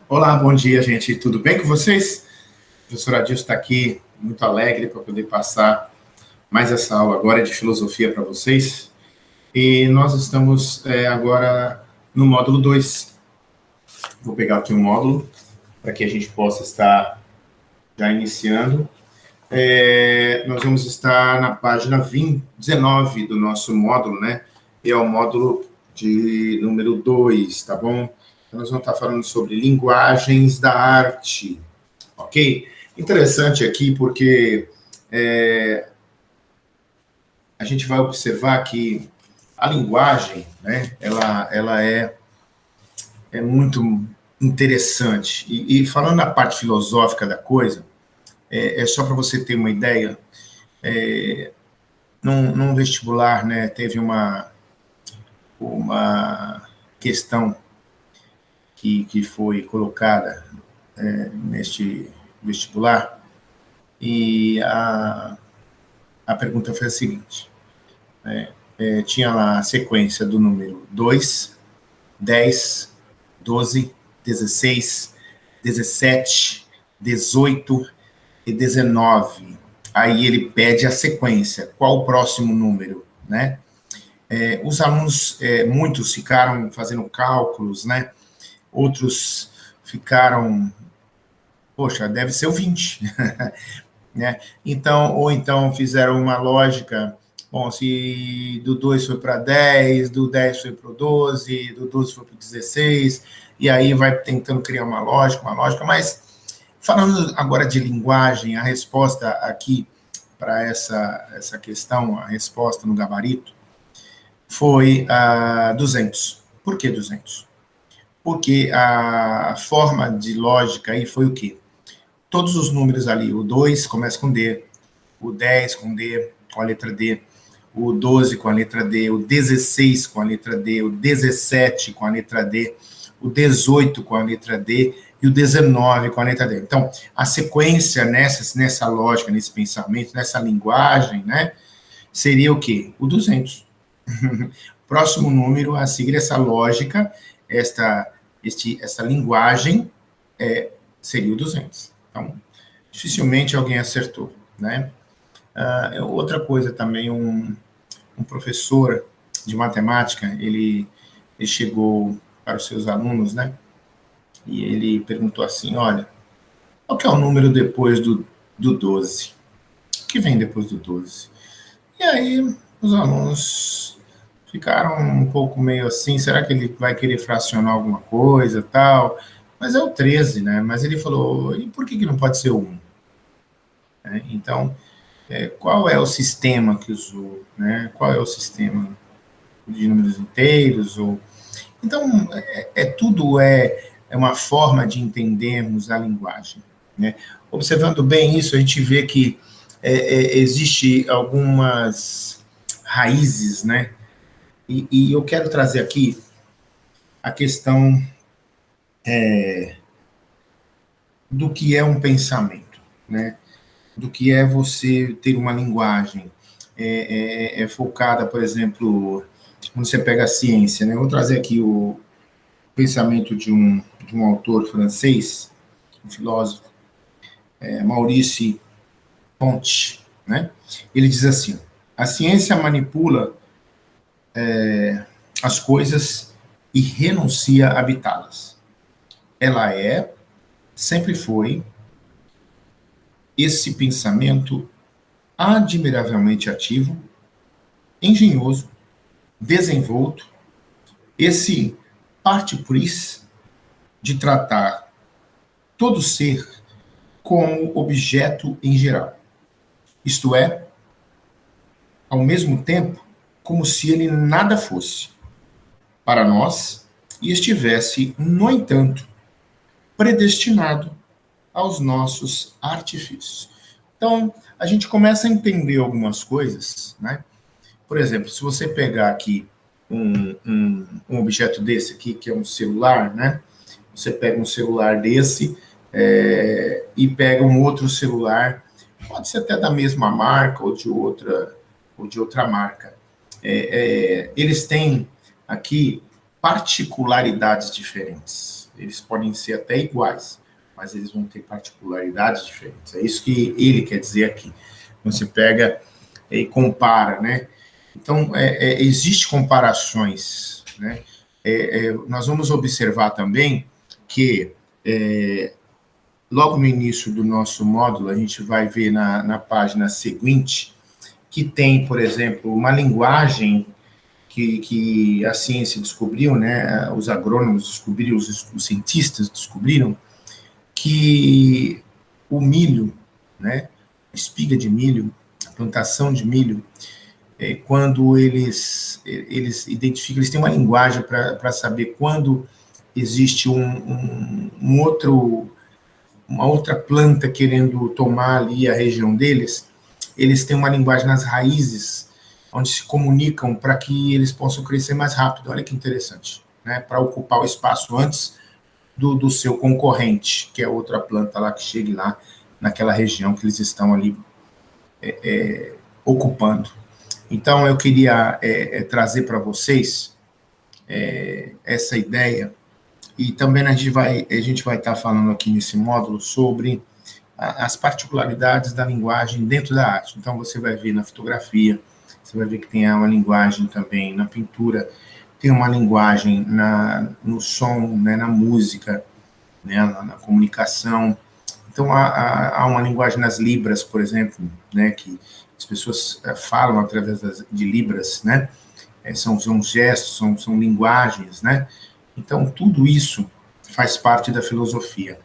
Olá, bom dia, gente. Tudo bem com vocês? O professor Adilson está aqui, muito alegre para poder passar mais essa aula agora de filosofia para vocês. E nós estamos agora no módulo 2. Vou pegar aqui um módulo para que a gente possa estar já iniciando. Nós vamos estar na página 19 do nosso módulo, né? E é o módulo de número 2, tá bom? Então, nós vamos estar falando sobre linguagens da arte, ok? Interessante aqui porque a gente vai observar que a linguagem, né, ela é muito interessante. E falando da parte filosófica da coisa, só para você ter uma ideia, num vestibular, né, teve uma questão que foi colocada neste vestibular, e a pergunta foi a seguinte: tinha lá a sequência do número 2, 10, 12, 16, 17, 18 e 19. Aí ele pede a sequência, qual o próximo número, né? Os alunos, muitos ficaram fazendo cálculos, né? Outros ficaram, poxa, deve ser o 20, né? Então, ou então fizeram uma lógica, bom, se do 2 foi para 10, do 10 foi para o 12, do 12 foi para o 16, e aí vai tentando criar uma lógica, mas falando agora de linguagem, a resposta aqui para essa questão, a resposta no gabarito, foi 200. Por que 200? Porque a forma de lógica aí foi o quê? Todos os números ali, o 2 começa com D, o 10 com D, com a letra D, o 12 com a letra D, o 16 com a letra D, o 17 com a letra D, o 18 com a letra D e o 19 com a letra D. Então, a sequência nessa lógica, nesse pensamento, nessa linguagem, né, seria o quê? O 200. Próximo número a seguir essa lógica, essa linguagem, seria o 200. Então, dificilmente alguém acertou, né? Outra coisa também, um professor de matemática, ele chegou para os seus alunos, né? E ele perguntou assim: olha, qual que é o número depois do 12? O que vem depois do 12? E aí os alunos ficaram um pouco meio assim, será que ele vai querer fracionar alguma coisa, tal? Mas é o 13, né? Mas ele falou, e por que não pode ser o 1? Então, qual é o sistema que usou, né? Qual é o sistema de números inteiros? Então, tudo é uma forma de entendermos a linguagem, né? Observando bem isso, a gente vê que existe algumas raízes, né? E eu quero trazer aqui a questão do que é um pensamento, né? Do que é você ter uma linguagem focada, por exemplo, quando você pega a ciência, né? Eu vou trazer aqui o pensamento de um autor francês, um filósofo, Maurice Ponty, né? Ele diz assim: a ciência manipula as coisas e renuncia a habitá-las. Ela sempre foi, esse pensamento admiravelmente ativo, engenhoso, desenvolto, esse parte-pris de tratar todo ser como objeto em geral. Isto é, ao mesmo tempo, como se ele nada fosse para nós e estivesse, no entanto, predestinado aos nossos artifícios. Então, a gente começa a entender algumas coisas, né? Por exemplo, se você pegar aqui um objeto desse aqui, que é um celular, né? Você pega um celular desse e pega um outro celular, pode ser até da mesma marca ou de outra marca. Eles têm aqui particularidades diferentes. Eles podem ser até iguais, mas eles vão ter particularidades diferentes. É isso que ele quer dizer aqui. Você pega e compara, né? Então, existe comparações, né? Nós vamos observar também que, logo no início do nosso módulo, a gente vai ver na página seguinte, que tem, por exemplo, uma linguagem que a ciência descobriu, né? Os agrônomos descobriram, os cientistas descobriram, que o milho, né? A espiga de milho, a plantação de milho, quando eles identificam, eles têm uma linguagem para saber quando existe uma outra planta querendo tomar ali a região deles, eles têm uma linguagem nas raízes, onde se comunicam para que eles possam crescer mais rápido. Olha que interessante, né? Para ocupar o espaço antes do seu concorrente, que é outra planta lá que chegue lá naquela região que eles estão ali ocupando. Então, eu queria trazer para vocês essa ideia, e também a gente vai estar falando aqui nesse módulo sobre as particularidades da linguagem dentro da arte. Então, você vai ver na fotografia, você vai ver que tem uma linguagem também na pintura, tem uma linguagem no som, né, na música, né, na comunicação. Então, há uma linguagem nas libras, por exemplo, né, que as pessoas falam através de libras, né? São gestos, são linguagens, né? Então, tudo isso faz parte da filosofia.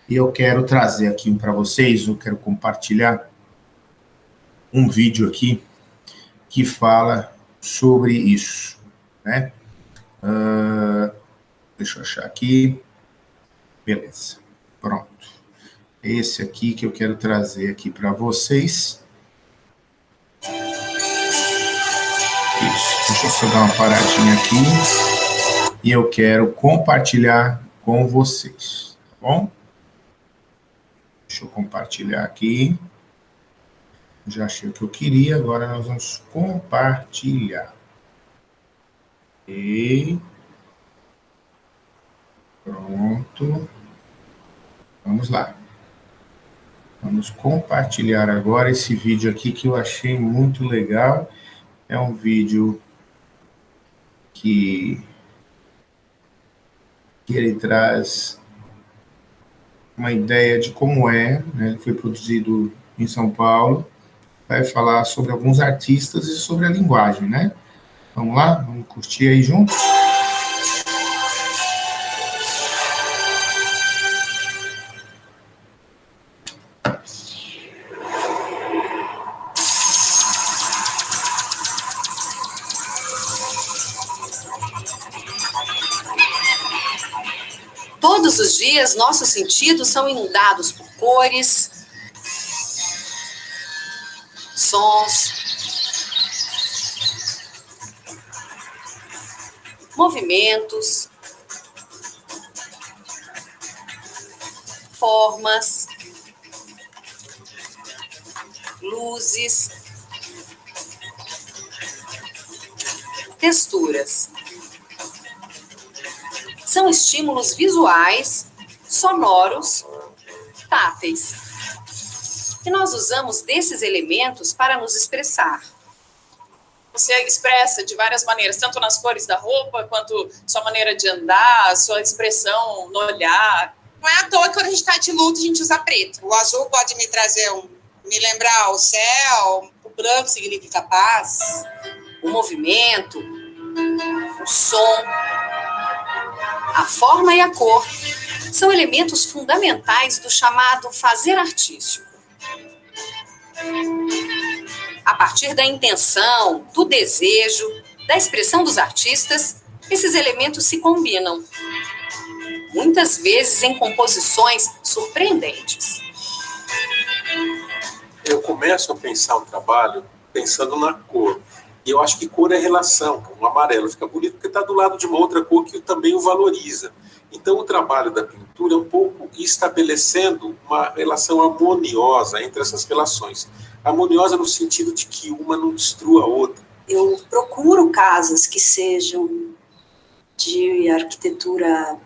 E eu quero trazer aqui para vocês, eu quero compartilhar um vídeo aqui que fala sobre isso, né? Deixa eu achar aqui. Beleza, pronto. Esse aqui que eu quero trazer aqui para vocês. Isso, deixa eu só dar uma paradinha aqui. E eu quero compartilhar com vocês, tá bom? Deixa eu compartilhar aqui. Já achei o que eu queria, agora nós vamos compartilhar. E pronto. Vamos lá. Vamos compartilhar agora esse vídeo aqui que eu achei muito legal. É um vídeo que ele traz uma ideia de como né? Ele foi produzido em São Paulo. Vai falar sobre alguns artistas e sobre a linguagem, né? Vamos lá? Vamos curtir aí juntos? Todos os dias, nossos sentidos são inundados por cores, sons, movimentos, formas, luzes, texturas. São estímulos visuais, sonoros, táteis. E nós usamos desses elementos para nos expressar. Você expressa de várias maneiras, tanto nas cores da roupa, quanto sua maneira de andar, sua expressão no olhar. Não é à toa que quando a gente está de luto, a gente usa preto. O azul pode me lembrar o céu, o branco significa paz. O movimento, o som, a forma e a cor são elementos fundamentais do chamado fazer artístico. A partir da intenção, do desejo, da expressão dos artistas, esses elementos se combinam, muitas vezes em composições surpreendentes. Eu começo a pensar o trabalho pensando na cor. E eu acho que cor é relação. O amarelo fica bonito porque está do lado de uma outra cor que também o valoriza. Então, o trabalho da pintura é um pouco estabelecendo uma relação harmoniosa entre essas relações. Harmoniosa no sentido de que uma não destrua a outra. Eu procuro casas que sejam de arquitetura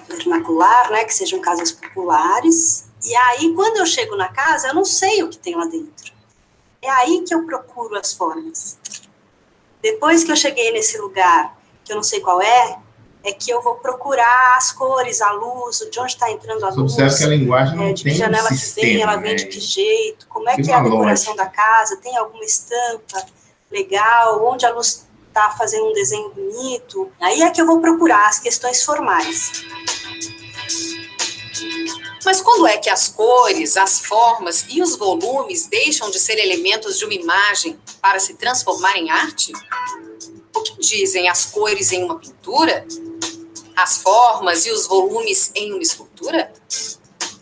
vernacular, né, que sejam casas populares. E aí, quando eu chego na casa, eu não sei o que tem lá dentro. É aí que eu procuro as formas. Depois que eu cheguei nesse lugar, que eu não sei qual é que eu vou procurar as cores, a luz, de onde está entrando a luz. Observe que a linguagem não de tem que janela um sistema, que vem, ela vem de que jeito, como é que é a decoração da casa, tem alguma estampa legal, onde a luz está fazendo um desenho bonito. Aí é que eu vou procurar as questões formais. Mas quando é que as cores, as formas e os volumes deixam de ser elementos de uma imagem para se transformar em arte? O que dizem as cores em uma pintura? As formas e os volumes em uma escultura?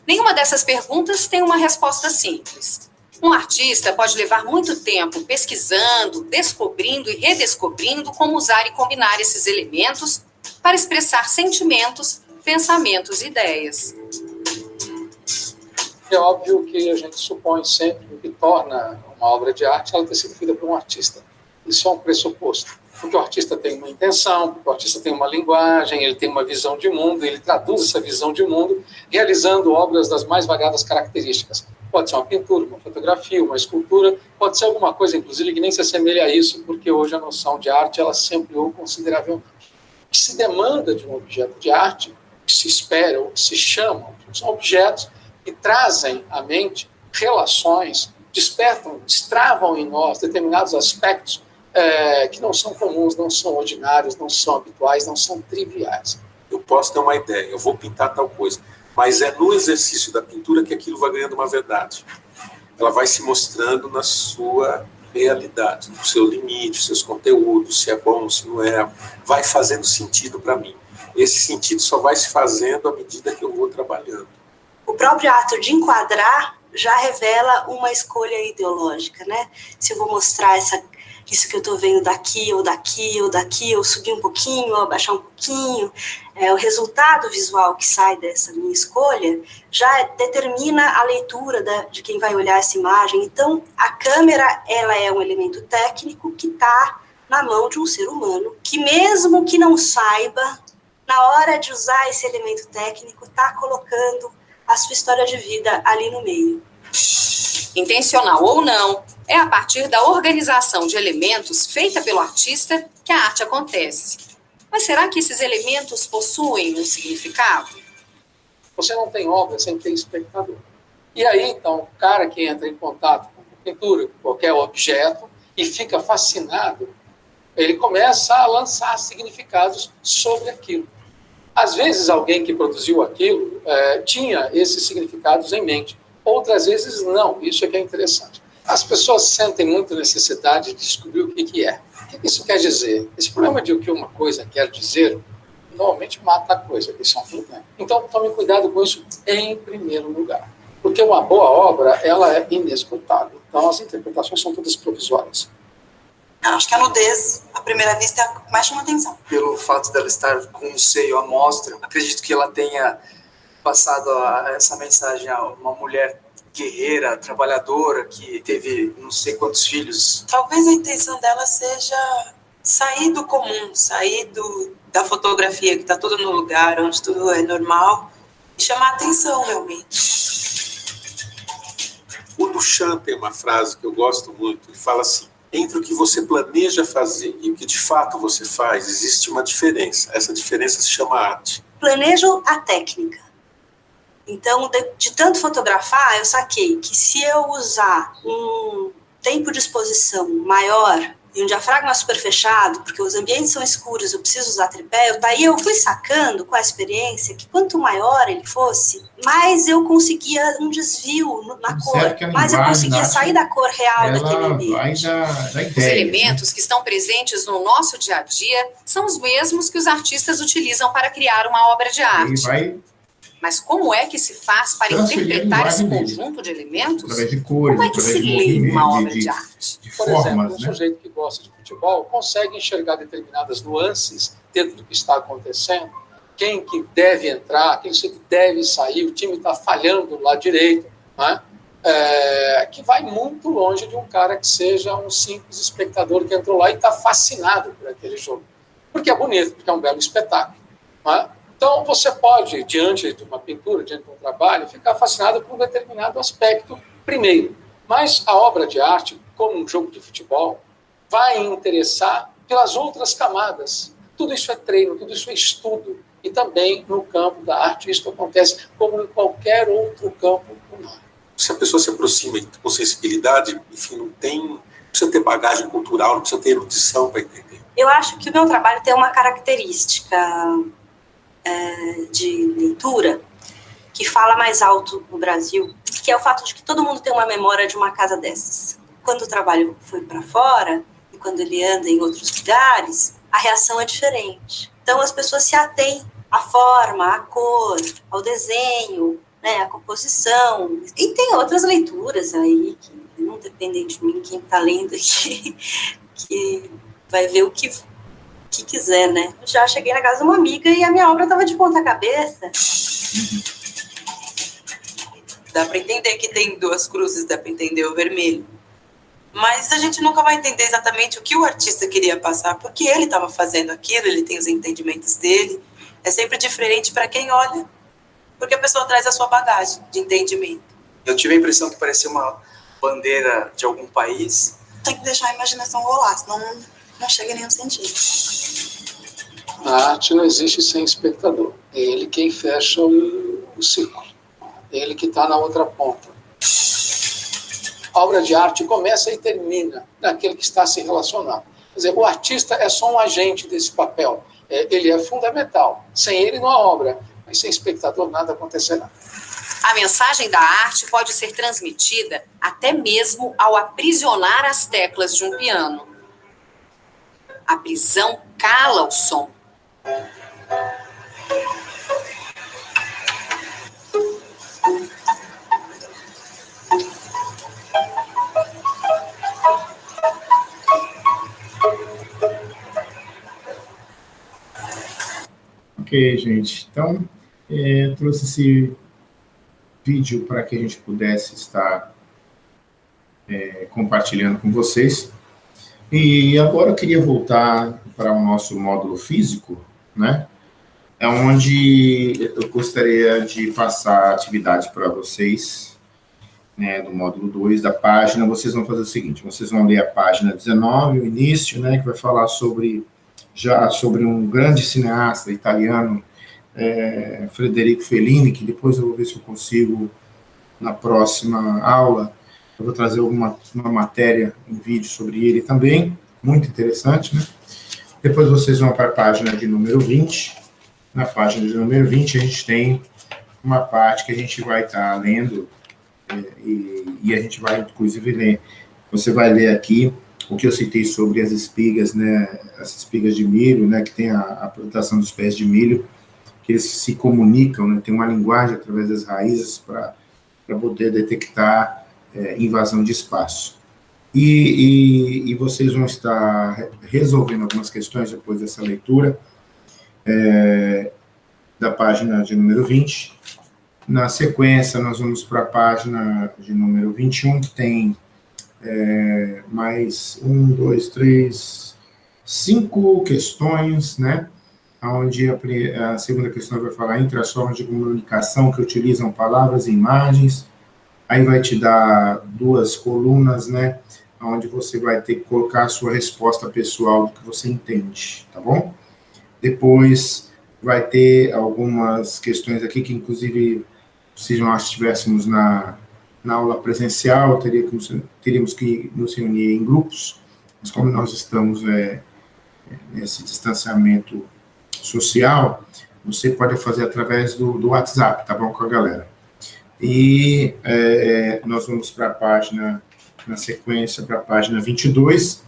Nenhuma dessas perguntas tem uma resposta simples. Um artista pode levar muito tempo pesquisando, descobrindo e redescobrindo como usar e combinar esses elementos para expressar sentimentos, pensamentos e ideias. É óbvio que a gente supõe sempre o que torna uma obra de arte ela ter sido feita por um artista. Isso é um pressuposto. Porque o artista tem uma intenção, porque o artista tem uma linguagem, ele tem uma visão de mundo, ele traduz essa visão de mundo realizando obras das mais variadas características. Pode ser uma pintura, uma fotografia, uma escultura, pode ser alguma coisa, inclusive, que nem se assemelha a isso, porque hoje a noção de arte ela se ampliou consideravelmente. O que se demanda de um objeto de arte, o que se espera, o que se chama, são objetos que trazem à mente relações, despertam, destravam em nós determinados aspectos que não são comuns, não são ordinários, não são habituais, não são triviais. Eu posso ter uma ideia, eu vou pintar tal coisa, mas é no exercício da pintura que aquilo vai ganhando uma verdade. Ela vai se mostrando na sua realidade, no seu limite, seus conteúdos, se é bom, se não é, vai fazendo sentido para mim. Esse sentido só vai se fazendo à medida que eu vou trabalhando. O próprio ato de enquadrar já revela uma escolha ideológica, né? Se eu vou mostrar isso que eu estou vendo daqui, ou daqui, ou daqui, ou subir um pouquinho, ou abaixar um pouquinho, o resultado visual que sai dessa minha escolha já determina a leitura de quem vai olhar essa imagem. Então, a câmera, ela é um elemento técnico que está na mão de um ser humano, que mesmo que não saiba, na hora de usar esse elemento técnico, está colocando a sua história de vida ali no meio. Intencional ou não, é a partir da organização de elementos feita pelo artista que a arte acontece. Mas será que esses elementos possuem um significado? Você não tem obra sem ter espectador. E aí, então, o cara que entra em contato com a pintura, com qualquer objeto, e fica fascinado, ele começa a lançar significados sobre aquilo. Às vezes, alguém que produziu aquilo tinha esses significados em mente. Outras vezes, não. Isso é que é interessante. As pessoas sentem muita necessidade de descobrir o que é. O que isso quer dizer? Esse problema de o que uma coisa quer dizer, normalmente mata a coisa. Isso é um problema. Então, tome cuidado com isso em primeiro lugar. Porque uma boa obra, ela é inesgotável. Então, as interpretações são todas provisórias. Eu acho que a nudez, à primeira vista, é o que mais chama atenção. Pelo fato dela estar com o seio à mostra, acredito que ela tenha passado essa mensagem a uma mulher guerreira, trabalhadora, que teve não sei quantos filhos. Talvez a intenção dela seja sair do comum, sair da fotografia, que está tudo no lugar, onde tudo é normal, e chamar atenção, realmente. O Duchamp tem uma frase que eu gosto muito, ele fala assim: entre o que você planeja fazer e o que de fato você faz, existe uma diferença. Essa diferença se chama arte. Planejo a técnica. Então, de tanto fotografar, eu saquei que se eu usar um tempo de exposição maior e um diafragma super fechado, porque os ambientes são escuros, eu preciso usar tripé, daí eu fui sacando com a experiência que quanto maior ele fosse, mais eu conseguia um desvio na cor, mais eu conseguia sair da cor real daquele ambiente. Os elementos que estão presentes no nosso dia a dia são os mesmos que os artistas utilizam para criar uma obra de arte. Mas como é que se faz para interpretar esse conjunto de elementos? Através de cores, como é que se lê uma obra de arte? Por exemplo, um sujeito que gosta de futebol consegue enxergar determinadas nuances dentro do que está acontecendo, quem que deve entrar, quem que deve sair, o time está falhando do lado direito, né? Que vai muito longe de um cara que seja um simples espectador que entrou lá e está fascinado por aquele jogo. porque é bonito, porque é um belo espetáculo. Não é? Então, você pode, diante de uma pintura, diante de um trabalho, ficar fascinado por um determinado aspecto primeiro. Mas a obra de arte, como um jogo de futebol, vai interessar pelas outras camadas. Tudo isso é treino, tudo isso é estudo. E também no campo da arte isso acontece como em qualquer outro campo humano. Se a pessoa se aproxima com sensibilidade, enfim, não precisa ter bagagem cultural, não precisa ter erudição para entender. Eu acho que o meu trabalho tem uma característica de leitura que fala mais alto no Brasil, que é o fato de que todo mundo tem uma memória de uma casa dessas. Quando o trabalho foi para fora, e quando ele anda em outros lugares, a reação é diferente. Então as pessoas se atêm à forma, à cor, ao desenho, né, à composição. E tem outras leituras aí que não dependem de mim, quem está lendo aqui, que vai ver o que quiser, né? Eu já cheguei na casa de uma amiga e a minha obra estava de ponta cabeça. Dá para entender que tem duas cruzes, dá para entender o vermelho. Mas a gente nunca vai entender exatamente o que o artista queria passar, porque ele estava fazendo aquilo, ele tem os entendimentos dele. É sempre diferente para quem olha, porque a pessoa traz a sua bagagem de entendimento. Eu tive a impressão que parecia uma bandeira de algum país. Tem que deixar a imaginação rolar, senão não chega em nenhum sentido. A arte não existe sem espectador. É ele quem fecha o círculo. É ele que está na outra ponta. A obra de arte começa e termina naquele que está se relacionando. Quer dizer, o artista é só um agente desse papel. Ele é fundamental. Sem ele não há obra. Mas sem espectador nada acontecerá. A mensagem da arte pode ser transmitida até mesmo ao aprisionar as teclas de um piano. A prisão cala o som. Ok, gente. Então, trouxe esse vídeo para que a gente pudesse estar compartilhando com vocês. E agora eu queria voltar para o nosso módulo físico, né? É onde eu gostaria de passar a atividade para vocês, né, do módulo 2 da página. Vocês vão fazer o seguinte, vocês vão ler a página 19, o início, né, que vai falar sobre um grande cineasta italiano, Federico Fellini, que depois eu vou ver se eu consigo, na próxima aula, eu vou trazer uma matéria em vídeo sobre ele também, muito interessante, né? Depois vocês vão para a página de número 20. Na página de número 20 a gente tem uma parte que a gente vai estar lendo, e a gente vai, inclusive, ler. Você vai ler aqui o que eu citei sobre as espigas, né? As espigas de milho, né? Que tem a plantação dos pés de milho, que eles se comunicam, né? Tem uma linguagem através das raízes para poder detectar invasão de espaço. E vocês vão estar resolvendo algumas questões depois dessa leitura da página de número 20. Na sequência, nós vamos para a página de número 21, que tem mais 5 questões, né? Onde a segunda questão vai falar entre as formas de comunicação que utilizam palavras e imagens. Aí vai te dar 2 colunas, né, onde você vai ter que colocar a sua resposta pessoal do que você entende, tá bom? Depois vai ter algumas questões aqui que, inclusive, se nós estivéssemos na aula presencial, teríamos que nos reunir em grupos, mas como nós estamos nesse distanciamento social, você pode fazer através do WhatsApp, tá bom, com a galera. E nós vamos para a página, na sequência, para a página 22,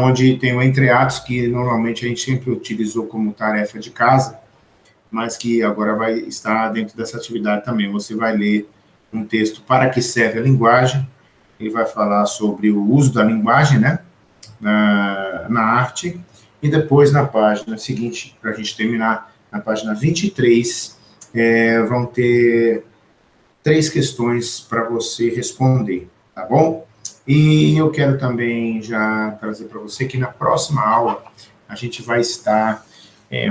onde tem o entreatos, que normalmente a gente sempre utilizou como tarefa de casa, mas que agora vai estar dentro dessa atividade também. Você vai ler um texto Para que serve a linguagem, ele vai falar sobre o uso da linguagem, né, na arte, e depois na página seguinte, para a gente terminar, na página 23, vão ter 3 questões para você responder, tá bom? E eu quero também já trazer para você que na próxima aula a gente vai estar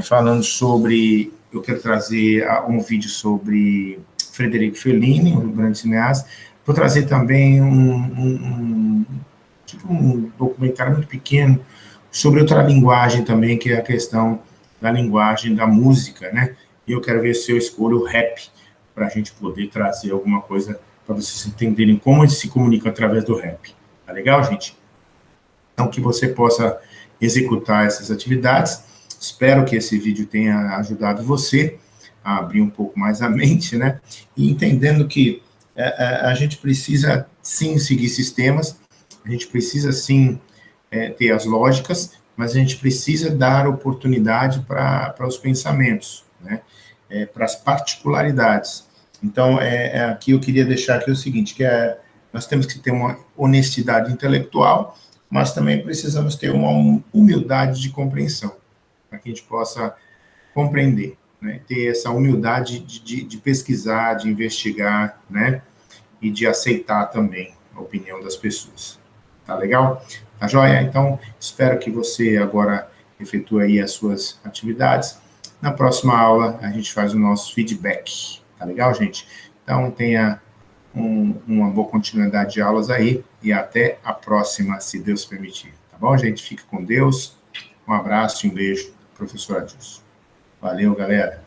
falando sobre... Eu quero trazer um vídeo sobre Frederico Fellini, um grande cineasta. Vou trazer também um documentário muito pequeno sobre outra linguagem também, que é a questão da linguagem da música, né? E eu quero ver se eu escolho o rap, para a gente poder trazer alguma coisa para vocês entenderem como eles se comunicam através do rap. Tá legal, gente? Então, que você possa executar essas atividades. Espero que esse vídeo tenha ajudado você a abrir um pouco mais a mente, né? E entendendo que a gente precisa, sim, seguir sistemas, a gente precisa, sim, ter as lógicas, mas a gente precisa dar oportunidade para os pensamentos, né? Para as particularidades. Então, aqui eu queria deixar aqui o seguinte, que nós temos que ter uma honestidade intelectual, mas também precisamos ter uma humildade de compreensão, para que a gente possa compreender, né? Ter essa humildade de pesquisar, de investigar, né? E de aceitar também a opinião das pessoas. Tá legal? Tá joia? Então, espero que você agora efetue aí as suas atividades. Na próxima aula, a gente faz o nosso feedback. Tá legal, gente? Então, tenha uma boa continuidade de aulas aí e até a próxima, se Deus permitir. Tá bom, gente? Fique com Deus. Um abraço e um beijo, professor Adilson. Valeu, galera.